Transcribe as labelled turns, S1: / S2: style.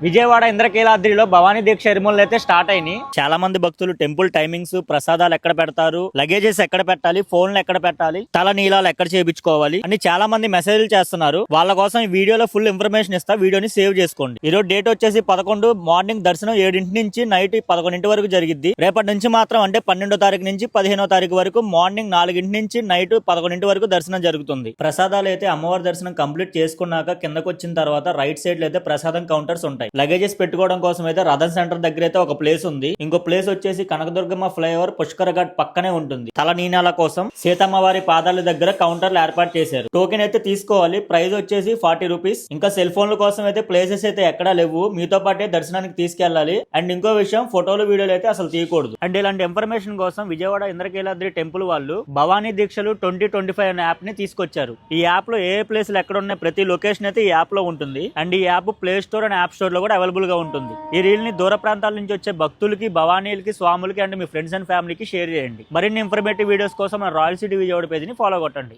S1: విజయవాడ ఇంద్రకీలాద్రిలో భవానీ దీక్ష ఎరుమూలు అయితే స్టార్ట్ అయినాయి. చాలా మంది భక్తులు టెంపుల్ టైమింగ్స్, ప్రసాదాలు ఎక్కడ పెడతారు, లగేజెస్ ఎక్కడ పెట్టాలి, ఫోన్లు ఎక్కడ పెట్టాలి, తల నీలాలు ఎక్కడ చేయించుకోవాలి అని చాలా మంది మెసేజ్లు చేస్తున్నారు. వాళ్ళ కోసం ఈ వీడియోలో ఫుల్ ఇన్ఫర్మేషన్ ఇస్తా, వీడియోని సేవ్ చేసుకోండి. ఈ రోజు డేట్ వచ్చేసి 11 మార్నింగ్ దర్శనం 7 నుంచి నైట్ 11 వరకు జరిగిద్ది. రేపటి నుంచి మాత్రం అంటే 12వ తారీఖు నుంచి 15వ తారీఖు వరకు మార్నింగ్ 4 నుంచి నైట్ 11 వరకు దర్శనం జరుగుతుంది. ప్రసాదాలు అయితే అమ్మవారి దర్శనం కంప్లీట్ చేసుకున్నాక కిందకు వచ్చిన తర్వాత రైట్ సైడ్ లో అయితే ప్రసాదం కౌంటర్స్ ఉంటాయి. లగేజెస్ పెట్టుకోవడం కోసం అయితే రథన్ సెంటర్ దగ్గర అయితే ఒక ప్లేస్ ఉంది. ఇంకో ప్లేస్ వచ్చేసి కనకదుర్గమ్మ ఫ్లైఓవర్ పుష్కర ఘాట్ పక్కనే ఉంటుంది. తల నీనాల కోసం సీతమ్మ వారి పాదాల దగ్గర కౌంటర్లు ఏర్పాటు చేశారు. టోకెన్ అయితే తీసుకోవాలి. ప్రైస్ వచ్చేసి 40 రూపీస్. ఇంకా సెల్ ఫోన్ల కోసం అయితే ప్లేసెస్ అయితే ఎక్కడా లేవు. మీతో పాటే దర్శనానికి తీసుకెళ్లాలి. అండ్ ఇంకో విషయం, ఫోటోలు వీడియోలు అయితే అసలు తీయకూడదు. అండ్ ఇలాంటి ఇన్ఫర్మేషన్ కోసం విజయవాడ ఇంద్రకీలాద్రి టెంపుల్ వాళ్ళు భవానీ దీక్షలు 2025 అనే యాప్ ని తీసుకొచ్చారు. ఈ యాప్ లో ఏ ప్లేస్లు ఎక్కడ ఉన్నాయి, ప్రతి లొకేషన్ అయితే ఈ యాప్ లో ఉంటుంది. అండ్ ఈ app play store and app store లో కూడా అవైలబుల్ గా ఉంటుంది. ఈ రీల్ ని దూర ప్రాంతాల నుంచి వచ్చే భక్తులకి, భవానీలకి, స్వాములకి అండ్ మీ ఫ్రెండ్స్ అండ్ ఫ్యామిలీకి షేర్ చేయండి. మరిన్ని ఇన్ఫర్మేటివ్ వీడియోస్ కోసం మన రాయల్ సిటీ విజయవాడ పేజ్ ని ఫాలో కొట్టండి.